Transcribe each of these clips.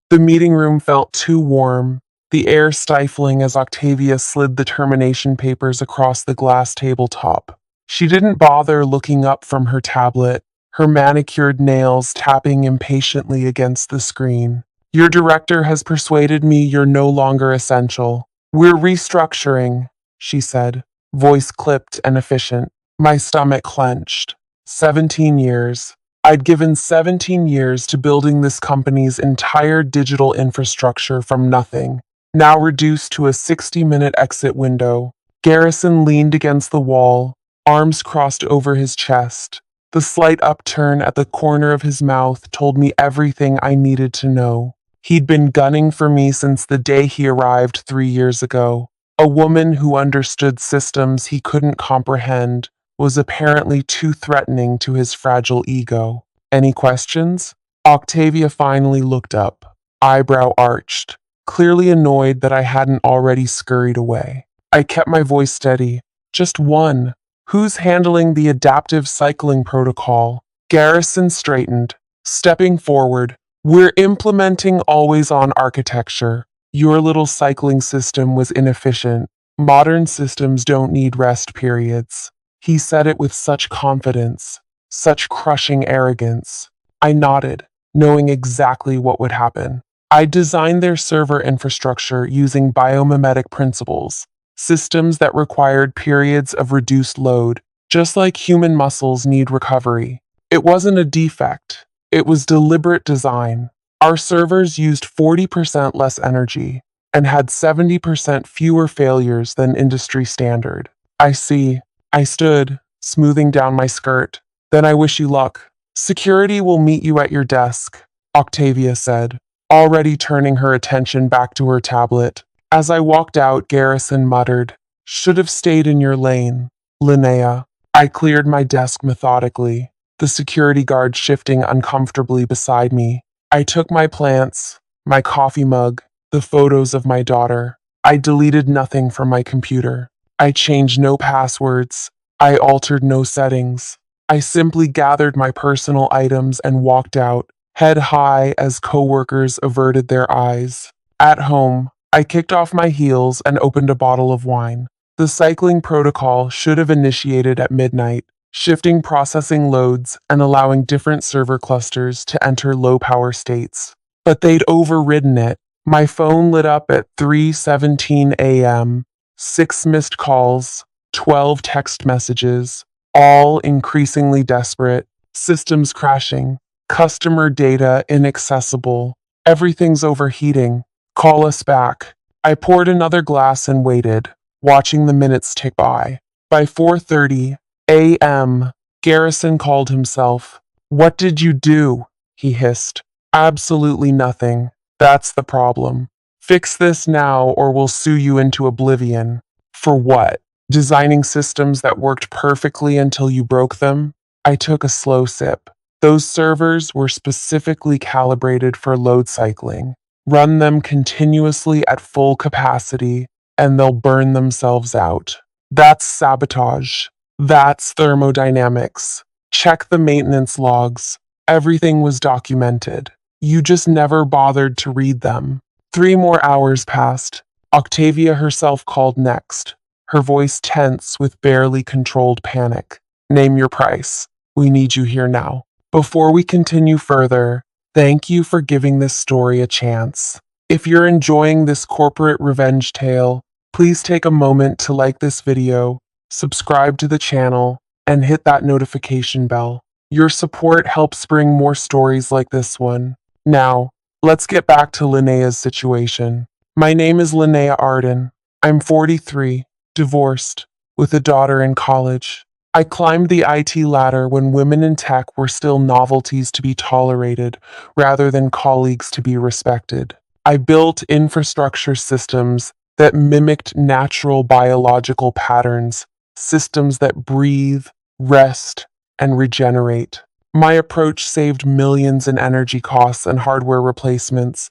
The meeting room felt too warm, the air stifling as Octavia slid the termination papers across the glass tabletop. She didn't bother looking up from her tablet, her manicured nails tapping impatiently against the screen. Your director has persuaded me you're no longer essential. We're restructuring, she said, voice clipped and efficient. My stomach clenched. 17 years. I'd given 17 years to building this company's entire digital infrastructure from nothing, now reduced to a 60-minute exit window. Garrison leaned against the wall, arms crossed over his chest. The slight upturn at the corner of his mouth told me everything I needed to know. He'd been gunning for me since the day he arrived 3 years ago. A woman who understood systems he couldn't comprehend was apparently too threatening to his fragile ego. Any questions? Octavia finally looked up, eyebrow arched, clearly annoyed that I hadn't already scurried away. I kept my voice steady. Just one. Who's handling the adaptive cycling protocol? Garrison straightened, stepping forward. We're implementing always-on architecture. Your little cycling system was inefficient. Modern systems don't need rest periods. He said it with such confidence, such crushing arrogance. I nodded, knowing exactly what would happen. I designed their server infrastructure using biomimetic principles, systems that required periods of reduced load, just like human muscles need recovery. It wasn't a defect, it was deliberate design. Our servers used 40% less energy and had 70% fewer failures than industry standard. I see. I stood, smoothing down my skirt. Then I wish you luck. Security will meet you at your desk, Octavia said, already turning her attention back to her tablet. As I walked out, Garrison muttered, Should have stayed in your lane, Linnea. I cleared my desk methodically, the security guard shifting uncomfortably beside me. I took my plants, my coffee mug, the photos of my daughter. I deleted nothing from my computer. I changed no passwords. I altered no settings. I simply gathered my personal items and walked out, head high as coworkers averted their eyes. At home, I kicked off my heels and opened a bottle of wine. The cycling protocol should have initiated at midnight, shifting processing loads and allowing different server clusters to enter low-power states. But they'd overridden it. My phone lit up at 3:17 a.m., 6 missed calls, 12 text messages, all increasingly desperate, systems crashing, customer data inaccessible, everything's overheating, call us back. I poured another glass and waited, watching the minutes tick by. By 4:30 a.m., Garrison called himself. What did you do? He hissed. Absolutely nothing. That's the problem. Fix this now or we'll sue you into oblivion. For what? Designing systems that worked perfectly until you broke them? I took a slow sip. Those servers were specifically calibrated for load cycling. Run them continuously at full capacity, and they'll burn themselves out. That's sabotage. That's thermodynamics. Check the maintenance logs. Everything was documented. You just never bothered to read them. 3 more hours passed. Octavia herself called next, her voice tense with barely controlled panic. Name your price. We need you here now. Before we continue further, thank you for giving this story a chance. If you're enjoying this corporate revenge tale, please take a moment to like this video, subscribe to the channel, and hit that notification bell. Your support helps bring more stories like this one. Now, let's get back to Linnea's situation. My name is Linnea Arden. I'm 43, divorced, with a daughter in college. I climbed the IT ladder when women in tech were still novelties to be tolerated, rather than colleagues to be respected. I built infrastructure systems that mimicked natural biological patterns, systems that breathe, rest, and regenerate. My approach saved millions in energy costs and hardware replacements,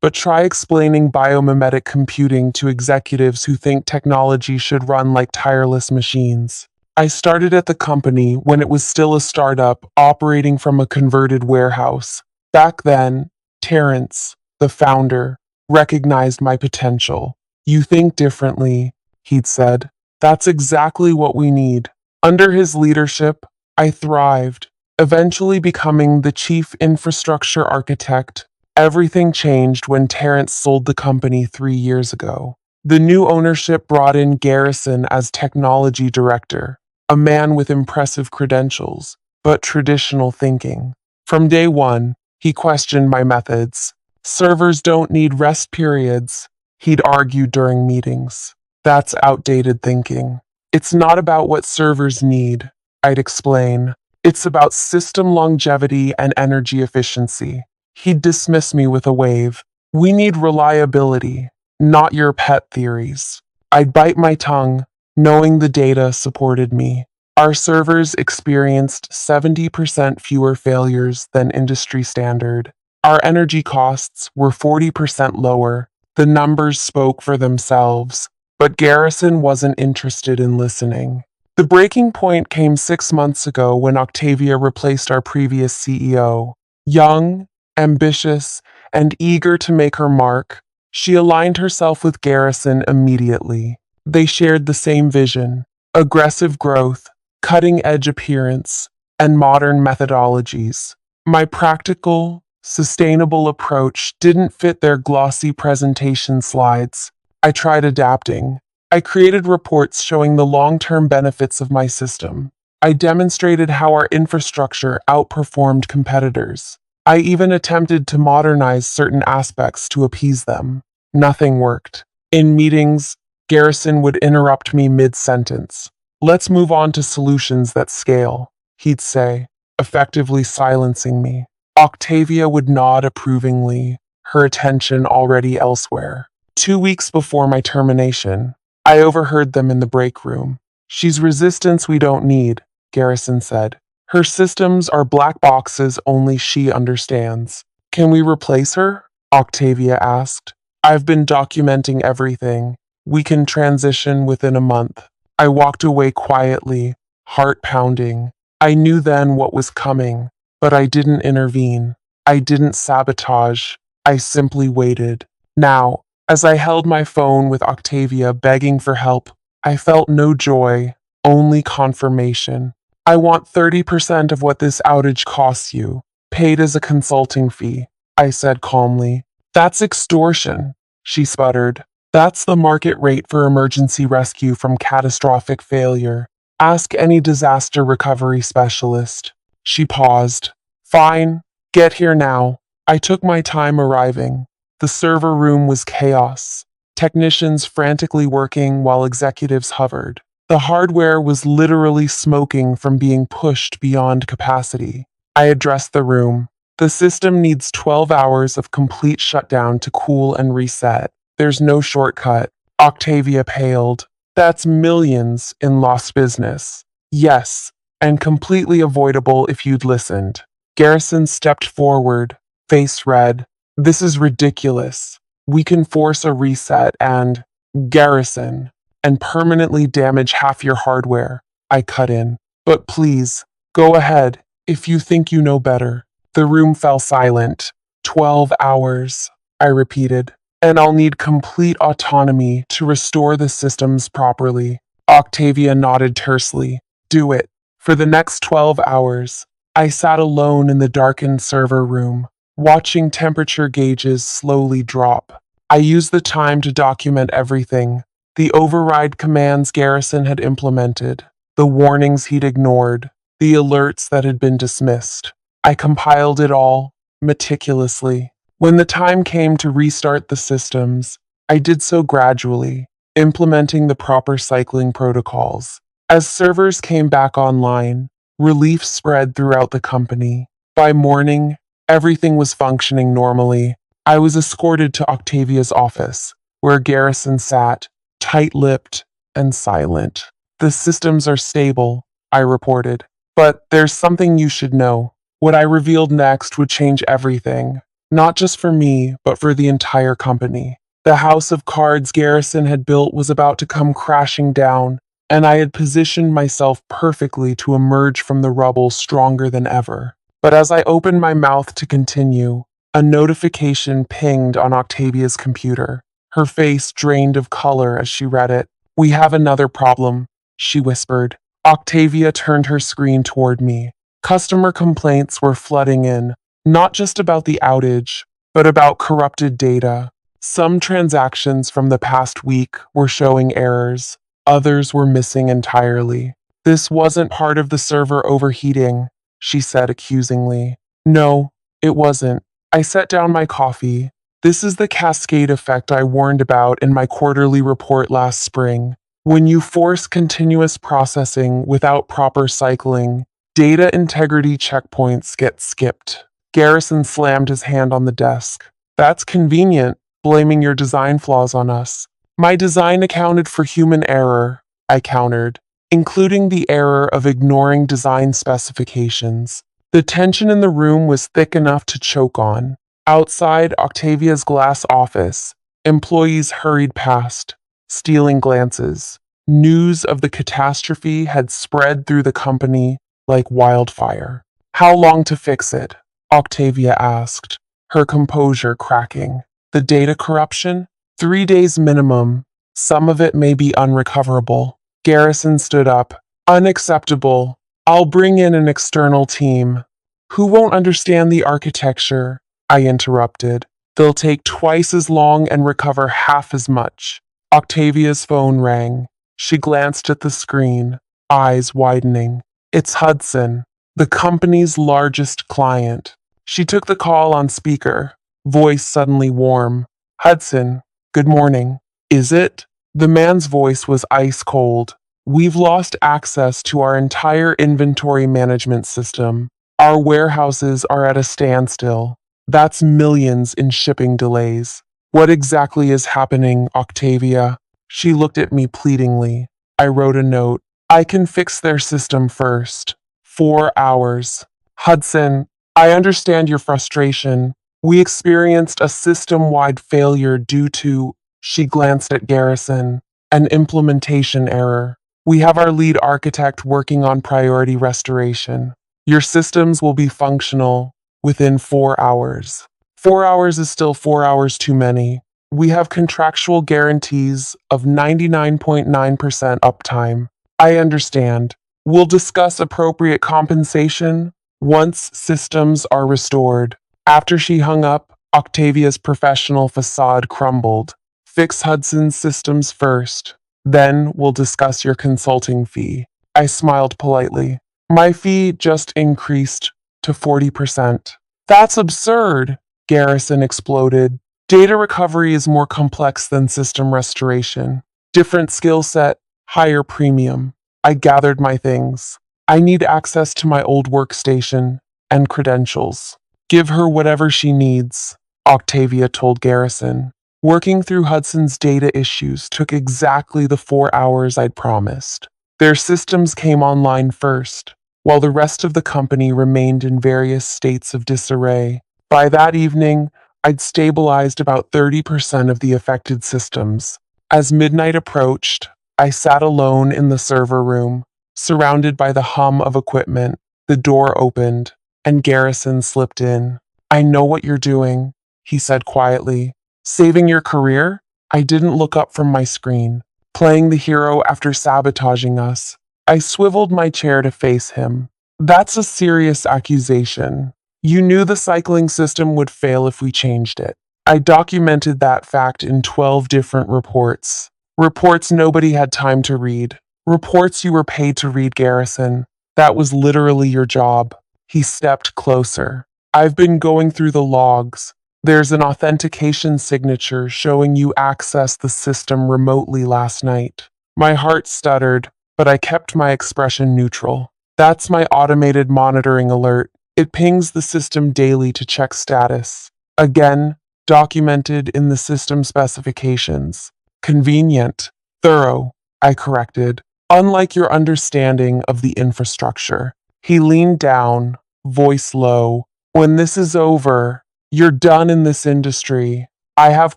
but try explaining biomimetic computing to executives who think technology should run like tireless machines. I started at the company when it was still a startup operating from a converted warehouse. Back then, Terrence, the founder, recognized my potential. You think differently, he'd said. That's exactly what we need. Under his leadership, I thrived, eventually becoming the chief infrastructure architect. Everything changed when Terrence sold the company 3 years ago. The new ownership brought in Garrison as technology director, a man with impressive credentials, but traditional thinking. From day one, he questioned my methods. Servers don't need rest periods, he'd argued during meetings. That's outdated thinking. It's not about what servers need, I'd explain. It's about system longevity and energy efficiency. He'd dismiss me with a wave. We need reliability, not your pet theories. I'd bite my tongue, knowing the data supported me. Our servers experienced 70% fewer failures than industry standard. Our energy costs were 40% lower. The numbers spoke for themselves, but Garrison wasn't interested in listening. The breaking point came 6 months ago when Octavia replaced our previous CEO. Young, ambitious, and eager to make her mark, she aligned herself with Garrison immediately. They shared the same vision: aggressive growth, cutting-edge appearance, and modern methodologies. My practical, sustainable approach didn't fit their glossy presentation slides. I tried adapting. I created reports showing the long-term benefits of my system. I demonstrated how our infrastructure outperformed competitors. I even attempted to modernize certain aspects to appease them. Nothing worked. In meetings, Garrison would interrupt me mid-sentence. Let's move on to solutions that scale, he'd say, effectively silencing me. Octavia would nod approvingly, her attention already elsewhere. 2 weeks before my termination, I overheard them in the break room. She's resistance we don't need, Garrison said. Her systems are black boxes only she understands. Can we replace her? Octavia asked. I've been documenting everything. We can transition within a month. I walked away quietly, heart pounding. I knew then what was coming, but I didn't intervene. I didn't sabotage. I simply waited. Now, as I held my phone with Octavia begging for help, I felt no joy, only confirmation. I want 30% of what this outage costs you, paid as a consulting fee, I said calmly. That's extortion, she sputtered. That's the market rate for emergency rescue from catastrophic failure. Ask any disaster recovery specialist. She paused. Fine, get here now. I took my time arriving. The server room was chaos. Technicians frantically working while executives hovered. The hardware was literally smoking from being pushed beyond capacity. I addressed the room. The system needs 12 hours of complete shutdown to cool and reset. There's no shortcut. Octavia paled. That's millions in lost business. Yes, and completely avoidable if you'd listened. Garrison stepped forward, face red. This is ridiculous. We can force a reset and Garrison and permanently damage half your hardware, I cut in. But please, go ahead, if you think you know better. The room fell silent. 12 hours, I repeated. And I'll need complete autonomy to restore the systems properly. Octavia nodded tersely. Do it. For the next 12 hours, I sat alone in the darkened server room, watching temperature gauges slowly drop. I used the time to document everything: the override commands Garrison had implemented, the warnings he'd ignored, the alerts that had been dismissed. I compiled it all, meticulously. When the time came to restart the systems, I did so gradually, implementing the proper cycling protocols. As servers came back online, relief spread throughout the company. By morning, everything was functioning normally. I was escorted to Octavia's office, where Garrison sat, tight-lipped and silent. The systems are stable, I reported. But there's something you should know. What I revealed next would change everything. Not just for me, but for the entire company. The house of cards Garrison had built was about to come crashing down, and I had positioned myself perfectly to emerge from the rubble stronger than ever. But as I opened my mouth to continue, A notification pinged on Octavia's computer. Her face drained of color as she read it. "We have another problem," she whispered. Octavia turned her screen toward me. Customer complaints were flooding in, not just about the outage, but about corrupted data. Some transactions from the past week were showing errors, others were missing entirely. "This wasn't part of the server overheating," she said accusingly. "No, it wasn't." I set down my coffee. "This is the cascade effect I warned about in my quarterly report last spring. When you force continuous processing without proper cycling, data integrity checkpoints get skipped." Garrison slammed his hand on the desk. "That's convenient, blaming your design flaws on us." "My design accounted for human error," I countered, "including the error of ignoring design specifications." The tension in the room was thick enough to choke on. Outside Octavia's glass office, employees hurried past, stealing glances. News of the catastrophe had spread through the company like wildfire. "How long to fix it?" Octavia asked, her composure cracking. "The data corruption? 3 days minimum. Some of it may be unrecoverable." Garrison stood up. "Unacceptable. I'll bring in an external team." "Who won't understand the architecture?" I interrupted. "They'll take twice as long and recover half as much." Octavia's phone rang. She glanced at the screen, eyes widening. "It's Hudson, the company's largest client." She took the call on speaker, voice suddenly warm. "Hudson, good morning." "Is it?" The man's voice was ice cold. "We've lost access to our entire inventory management system. Our warehouses are at a standstill. That's millions in shipping delays." "What exactly is happening, Octavia?" She looked at me pleadingly. I wrote a note. "I can fix their system first." 4 hours. "Hudson, I understand your frustration. We experienced a system-wide failure due to," she glanced at Garrison, "an implementation error. We have our lead architect working on priority restoration. Your systems will be functional within 4 hours." 4 hours is still 4 hours too many. We have contractual guarantees of 99.9% uptime. "I understand. We'll discuss appropriate compensation once systems are restored." After she hung up, Octavia's professional facade crumbled. "Fix Hudson's systems first. Then we'll discuss your consulting fee." I smiled politely. My fee just increased to 40%. "That's absurd," Garrison exploded. "Data recovery is more complex than system restoration. Different skill set, higher premium." I gathered my things. "I need access to my old workstation and credentials." "Give her whatever she needs," Octavia told Garrison. Working through Hudson's data issues took exactly the 4 hours I'd promised. Their systems came online first, while the rest of the company remained in various states of disarray. By that evening, I'd stabilized about 30% of the affected systems. As midnight approached, I sat alone in the server room, surrounded by the hum of equipment. The door opened, and Garrison slipped in. "I know what you're doing," he said quietly. "Saving your career?" I didn't look up from my screen. "Playing the hero after sabotaging us." I swiveled my chair to face him. "That's a serious accusation. You knew the cycling system would fail if we changed it." I documented that fact in 12 different reports. Reports nobody had time to read. Reports you were paid to read, Garrison. That was literally your job. He stepped closer. "I've been going through the logs. There's an authentication signature showing you accessed the system remotely last night." My heart stuttered, but I kept my expression neutral. "That's my automated monitoring alert. It pings the system daily to check status. Again, documented in the system specifications." "Convenient. Thorough," I corrected. "Unlike your understanding of the infrastructure." He leaned down, voice low. "When this is over, you're done in this industry. I have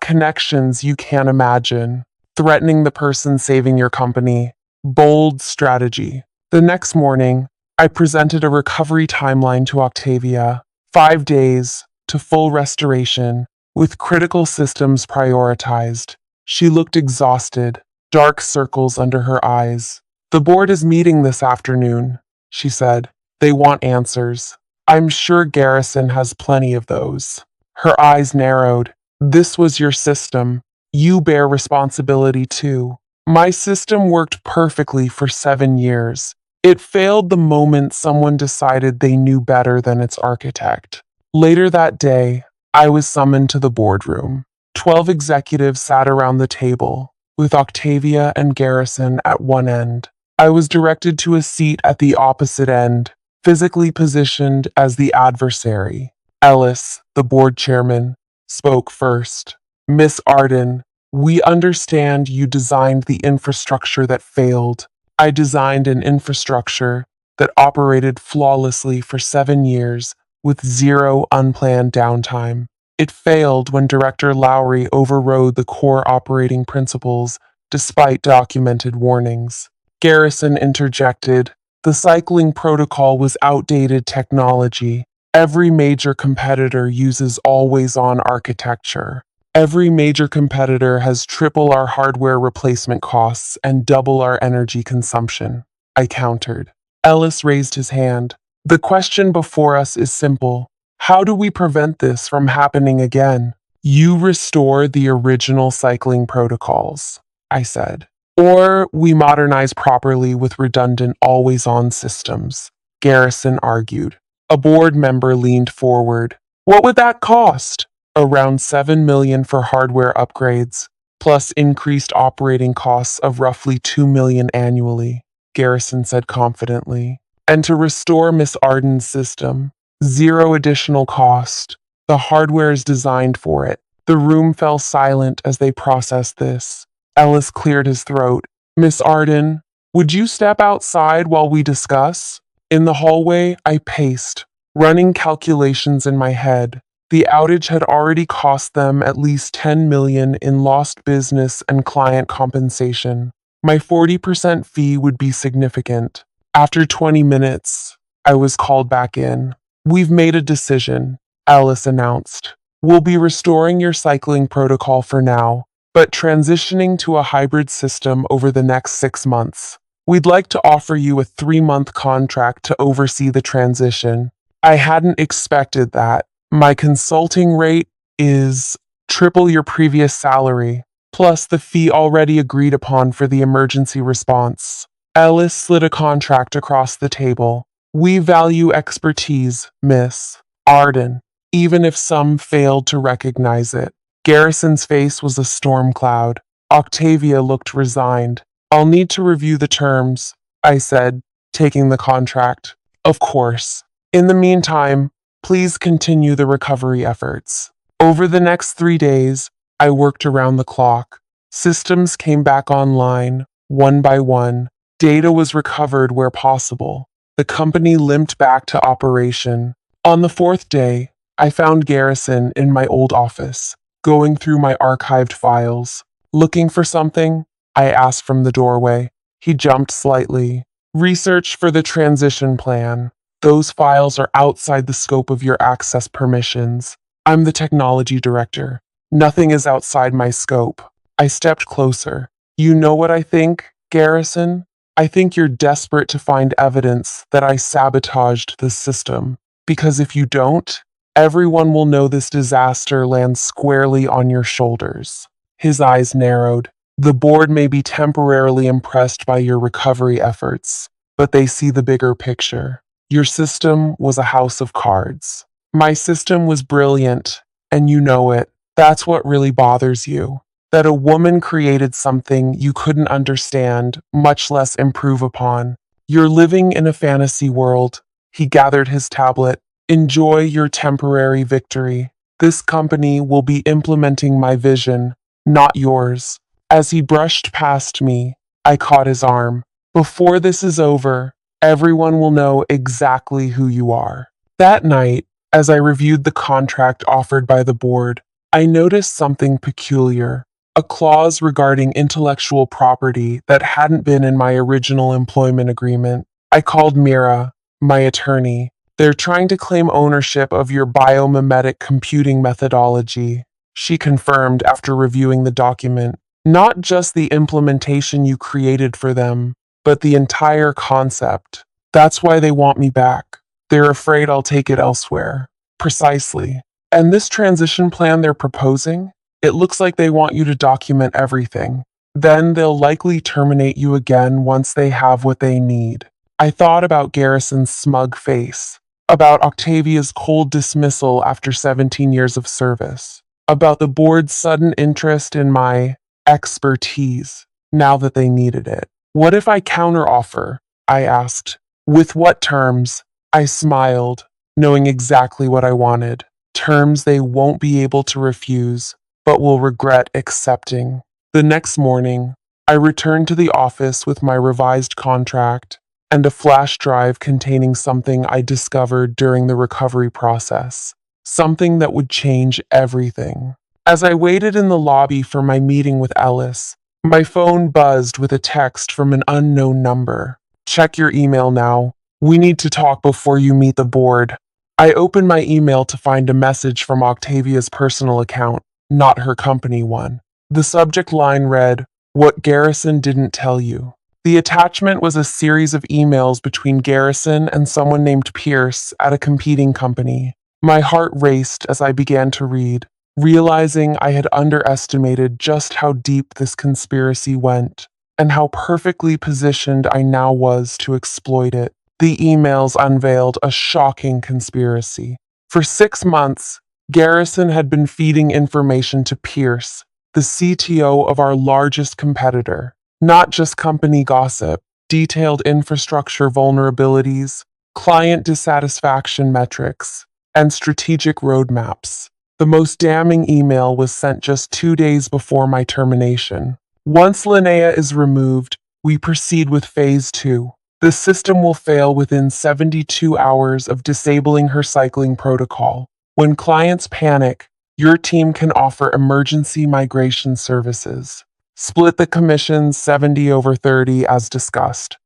connections you can't imagine." Threatening the person saving your company. Bold strategy. The next morning, I presented a recovery timeline to Octavia. 5 days, to full restoration, with critical systems prioritized. She looked exhausted, dark circles under her eyes. The board is meeting this afternoon, she said. They want answers. I'm sure Garrison has plenty of those. Her eyes narrowed. This was your system. You bear responsibility too. My system worked perfectly for 7 years. It failed the moment someone decided they knew better than its architect. Later that day, I was summoned to the boardroom. 12 executives sat around the table, with Octavia and Garrison at one end. I was directed to a seat at the opposite end, physically positioned as the adversary. Ellis, the board chairman, spoke first. Miss Arden, we understand you designed the infrastructure that failed. I designed an infrastructure that operated flawlessly for 7 years with zero unplanned downtime. It failed when Director Lowry overrode the core operating principles despite documented warnings. Garrison interjected. The cycling protocol was outdated technology. Every major competitor uses always-on architecture. Every major competitor has triple our hardware replacement costs and double our energy consumption. I countered. Ellis raised his hand. The question before us is simple. How do we prevent this from happening again? You restore the original cycling protocols, I said. Or we modernize properly with redundant always-on systems, Garrison argued. A board member leaned forward. What would that cost? Around $7 million for hardware upgrades, plus increased operating costs of roughly $2 million annually, Garrison said confidently. And to restore Miss Arden's system, zero additional cost. The hardware is designed for it. The room fell silent as they processed this. Ellis cleared his throat. Miss Arden, would you step outside while we discuss? In the hallway, I paced, running calculations in my head. The outage had already cost them at least $10 million in lost business and client compensation. My 40% fee would be significant. After 20 minutes, I was called back in. We've made a decision, Alice announced. We'll be restoring your cycling protocol for now, but transitioning to a hybrid system over the next 6 months. We'd like to offer you a 3-month contract to oversee the transition. I hadn't expected that. My consulting rate is triple your previous salary, plus the fee already agreed upon for the emergency response. Ellis slid a contract across the table. We value expertise, Miss Arden, even if some failed to recognize it. Garrison's face was a storm cloud. Octavia looked resigned. I'll need to review the terms, I said, taking the contract. Of course. In the meantime, please continue the recovery efforts. Over the next 3 days, I worked around the clock. Systems came back online, one by one. Data was recovered where possible. The company limped back to operation. On the 4th day, I found Garrison in my old office, going through my archived files. Looking for something? I asked from the doorway. He jumped slightly. Research for the transition plan. Those files are outside the scope of your access permissions. I'm the technology director. Nothing is outside my scope. I stepped closer. You know what I think, Garrison? I think you're desperate to find evidence that I sabotaged the system. Because if you don't, everyone will know this disaster lands squarely on your shoulders. His eyes narrowed. The board may be temporarily impressed by your recovery efforts, but they see the bigger picture. Your system was a house of cards. My system was brilliant, and you know it. That's what really bothers you. That a woman created something you couldn't understand, much less improve upon. You're living in a fantasy world. He gathered his tablet. Enjoy your temporary victory. This company will be implementing my vision, not yours. As he brushed past me, I caught his arm. Before this is over, everyone will know exactly who you are. That night, as I reviewed the contract offered by the board, I noticed something peculiar. A clause regarding intellectual property that hadn't been in my original employment agreement. I called Mira, my attorney. They're trying to claim ownership of your biomimetic computing methodology, she confirmed after reviewing the document. Not just the implementation you created for them, but the entire concept. That's why they want me back. They're afraid I'll take it elsewhere. Precisely. And this transition plan they're proposing? It looks like they want you to document everything. Then they'll likely terminate you again once they have what they need. I thought about Garrison's smug face, about Octavia's cold dismissal after 17 years of service, about the board's sudden interest in my expertise now that they needed it. What if I counteroffer? I asked. With what terms? I smiled, knowing exactly what I wanted. Terms they won't be able to refuse, but will regret accepting. The next morning, I returned to the office with my revised contract and a flash drive containing something I discovered during the recovery process. Something that would change everything. As I waited in the lobby for my meeting with Ellis, my phone buzzed with a text from an unknown number. Check your email now. We need to talk before you meet the board. I opened my email to find a message from Octavia's personal account, not her company one. The subject line read, "What Garrison didn't tell you." The attachment was a series of emails between Garrison and someone named Pierce at a competing company. My heart raced as I began to read, realizing I had underestimated just how deep this conspiracy went, and how perfectly positioned I now was to exploit it. The emails unveiled a shocking conspiracy. For 6 months, Garrison had been feeding information to Pierce, the CTO of our largest competitor. Not just company gossip, detailed infrastructure vulnerabilities, client dissatisfaction metrics, and strategic roadmaps. The most damning email was sent just 2 days before my termination. Once Linnea is removed, we proceed with Phase 2. The system will fail within 72 hours of disabling her cycling protocol. When clients panic, your team can offer emergency migration services. Split the commissions 70/30 as discussed.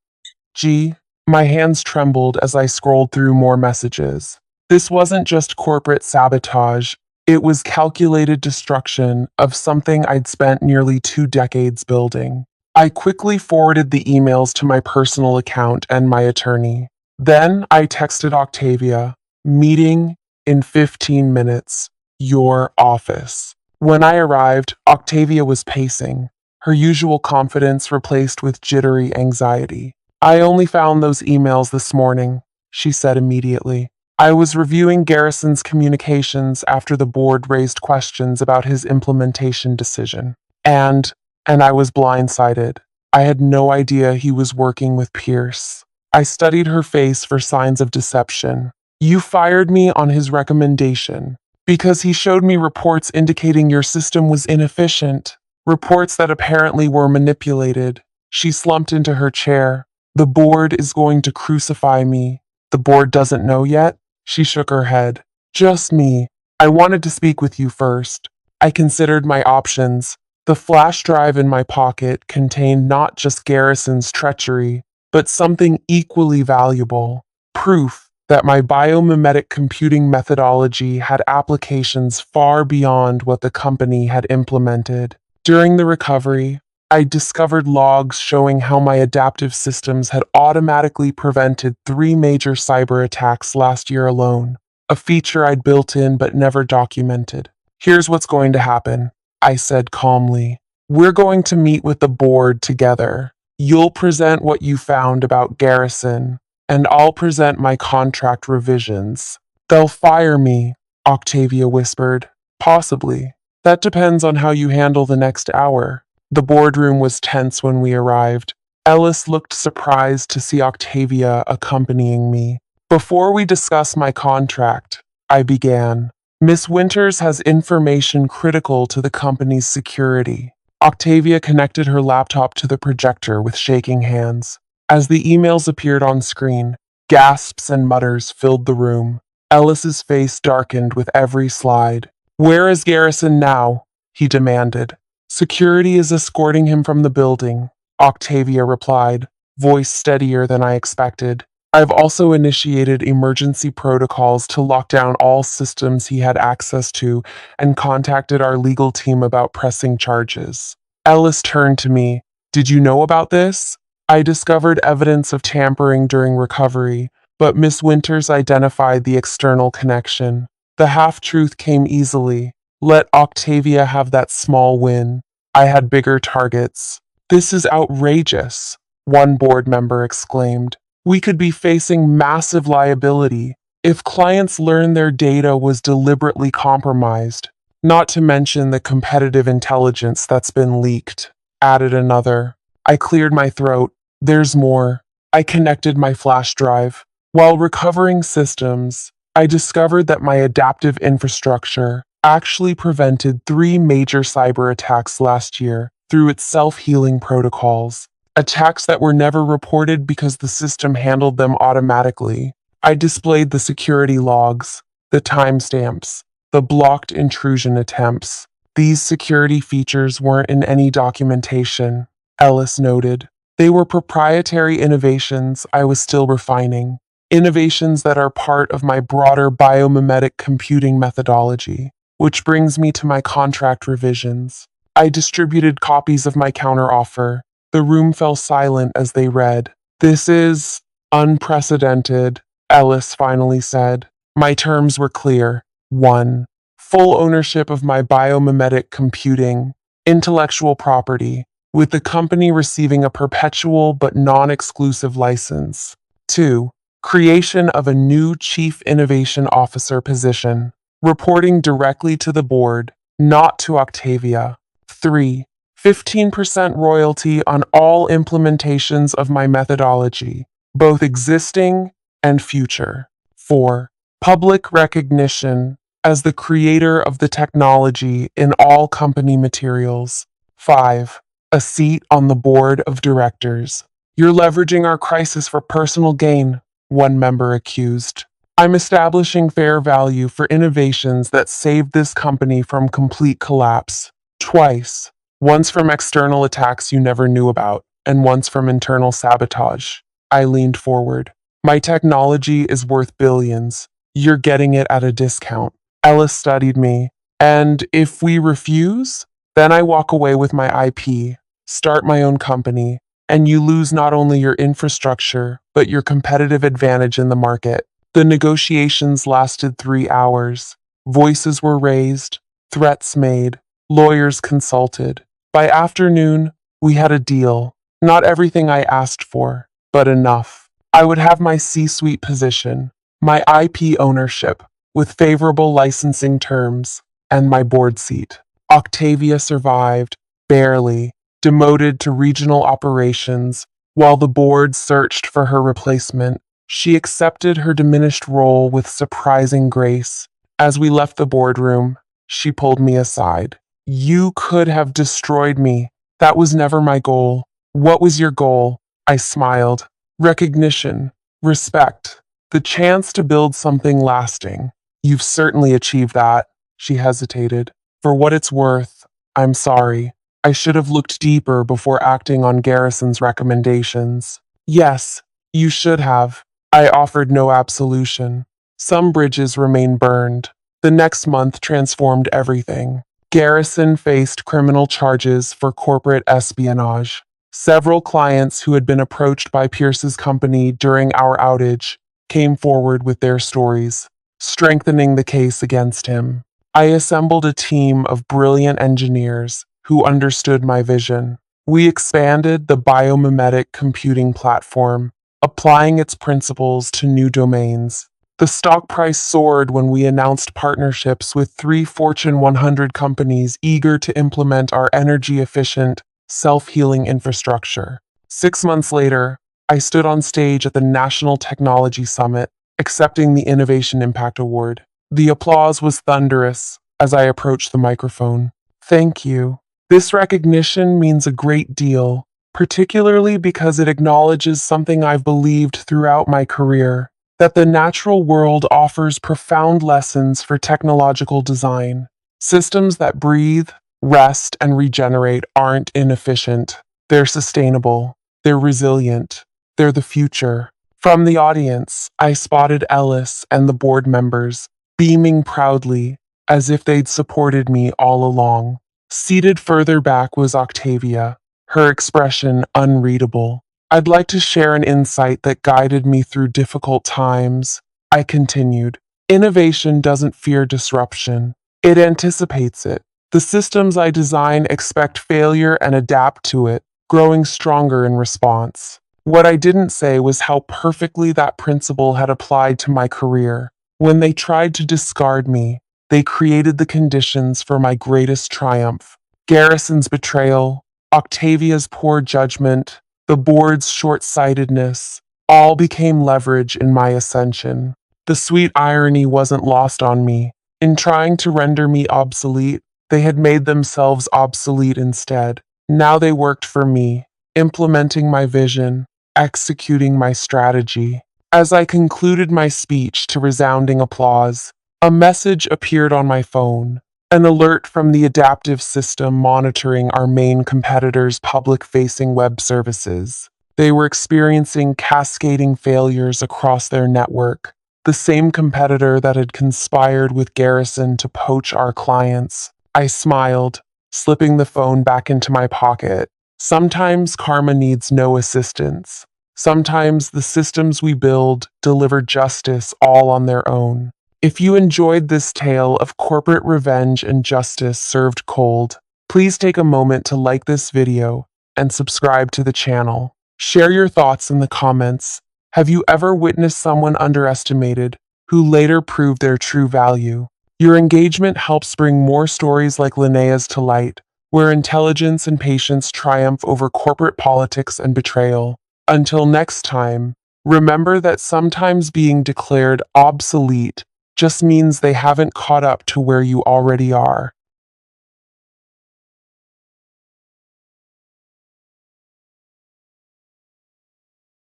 My hands trembled as I scrolled through more messages. This wasn't just corporate sabotage, it was calculated destruction of something I'd spent nearly 2 decades building. I quickly forwarded the emails to my personal account and my attorney. Then I texted Octavia, "Meeting in 15 minutes, your office." When I arrived, Octavia was pacing, her usual confidence replaced with jittery anxiety. "I only found those emails this morning," she said immediately. "I was reviewing Garrison's communications after the board raised questions about his implementation decision. And I was blindsided. I had no idea he was working with Pierce." I studied her face for signs of deception. "You fired me on his recommendation, because he showed me reports indicating your system was inefficient, reports that apparently were manipulated." She slumped into her chair. "The board is going to crucify me." "The board doesn't know yet?" She shook her head. "Just me. I wanted to speak with you first." I considered my options. The flash drive in my pocket contained not just Garrison's treachery, but something equally valuable: proof that my biomimetic computing methodology had applications far beyond what the company had implemented. During the recovery, I discovered logs showing how my adaptive systems had automatically prevented 3 major cyber attacks last year alone, a feature I'd built in but never documented. "Here's what's going to happen," I said calmly. "We're going to meet with the board together. You'll present what you found about Garrison, and I'll present my contract revisions." "They'll fire me," Octavia whispered. "Possibly. That depends on how you handle the next hour." The boardroom was tense when we arrived. Ellis looked surprised to see Octavia accompanying me. "Before we discuss my contract," I began, "Miss Winters has information critical to the company's security." Octavia connected her laptop to the projector with shaking hands. As the emails appeared on screen, gasps and mutters filled the room. Ellis's face darkened with every slide. "Where is Garrison now?" he demanded. "Security is escorting him from the building," Octavia replied, voice steadier than I expected. I've also initiated emergency protocols to lock down all systems he had access to and contacted our legal team about pressing charges. Ellis turned to me. Did you know about this? I discovered evidence of tampering during recovery, but Miss Winters identified the external connection. The half-truth came easily. Let Octavia have that small win. I had bigger targets. This is outrageous, one board member exclaimed. We could be facing massive liability if clients learn their data was deliberately compromised, not to mention the competitive intelligence that's been leaked, added another. I cleared my throat. There's more. I connected my flash drive. While recovering systems, I discovered that my adaptive infrastructure actually prevented 3 major cyber attacks last year through its self-healing protocols. Attacks that were never reported because the system handled them automatically. I displayed the security logs, the timestamps, the blocked intrusion attempts. These security features weren't in any documentation, Ellis noted. They were proprietary innovations I was still refining. Innovations that are part of my broader biomimetic computing methodology. Which brings me to my contract revisions. I distributed copies of my counteroffer. The room fell silent as they read. This is unprecedented, Ellis finally said. My terms were clear. 1. Full ownership of my biomimetic computing, intellectual property, with the company receiving a perpetual but non-exclusive license. 2. Creation of a new Chief Innovation Officer position, reporting directly to the board, not to Octavia. 3. 15% royalty on all implementations of my methodology, both existing and future. 4. Public recognition as the creator of the technology in all company materials. 5. A seat on the board of directors. You're leveraging our crisis for personal gain, one member accused. I'm establishing fair value for innovations that saved this company from complete collapse. Twice. Once from external attacks you never knew about, and once from internal sabotage. I leaned forward. My technology is worth billions. You're getting it at a discount. Ellis studied me. And if we refuse, then I walk away with my IP, start my own company, and you lose not only your infrastructure, but your competitive advantage in the market. The negotiations lasted 3 hours. Voices were raised, threats made, lawyers consulted. By afternoon, we had a deal. Not everything I asked for, but enough. I would have my C-suite position, my IP ownership, with favorable licensing terms, and my board seat. Octavia survived, barely, demoted to regional operations, while the board searched for her replacement. She accepted her diminished role with surprising grace. As we left the boardroom, she pulled me aside. You could have destroyed me. That was never my goal. What was your goal? I smiled. Recognition, respect, the chance to build something lasting. You've certainly achieved that. She hesitated. For what it's worth, I'm sorry. I should have looked deeper before acting on Garrison's recommendations. Yes, you should have. I offered no absolution. Some bridges remain burned. The next month transformed everything. Garrison faced criminal charges for corporate espionage. Several clients who had been approached by Pierce's company during our outage came forward with their stories, strengthening the case against him. I assembled a team of brilliant engineers who understood my vision. We expanded the biomimetic computing platform, applying its principles to new domains. The stock price soared when we announced partnerships with 3 Fortune 100 companies eager to implement our energy-efficient, self-healing infrastructure. 6 months later, I stood on stage at the National Technology Summit, accepting the Innovation Impact Award. The applause was thunderous as I approached the microphone. Thank you. This recognition means a great deal, particularly because it acknowledges something I've believed throughout my career, that the natural world offers profound lessons for technological design. Systems that breathe, rest, and regenerate aren't inefficient. They're sustainable. They're resilient. They're the future. From the audience, I spotted Ellis and the board members, beaming proudly, as if they'd supported me all along. Seated further back was Octavia, her expression unreadable. I'd like to share an insight that guided me through difficult times. I continued. Innovation doesn't fear disruption, it anticipates it. The systems I design expect failure and adapt to it, growing stronger in response. What I didn't say was how perfectly that principle had applied to my career. When they tried to discard me, they created the conditions for my greatest triumph. Garrison's betrayal, Octavia's poor judgment, the board's short-sightedness, all became leverage in my ascension. The sweet irony wasn't lost on me. In trying to render me obsolete, they had made themselves obsolete instead. Now they worked for me, implementing my vision, executing my strategy. As I concluded my speech to resounding applause, a message appeared on my phone, an alert from the adaptive system monitoring our main competitor's public-facing web services. They were experiencing cascading failures across their network, the same competitor that had conspired with Garrison to poach our clients. I smiled, slipping the phone back into my pocket. Sometimes karma needs no assistance. Sometimes the systems we build deliver justice all on their own. If you enjoyed this tale of corporate revenge and justice served cold, please take a moment to like this video and subscribe to the channel. Share your thoughts in the comments. Have you ever witnessed someone underestimated who later proved their true value? Your engagement helps bring more stories like Linnea's to light, where intelligence and patience triumph over corporate politics and betrayal. Until next time, remember that sometimes being declared obsolete just means they haven't caught up to where you already are.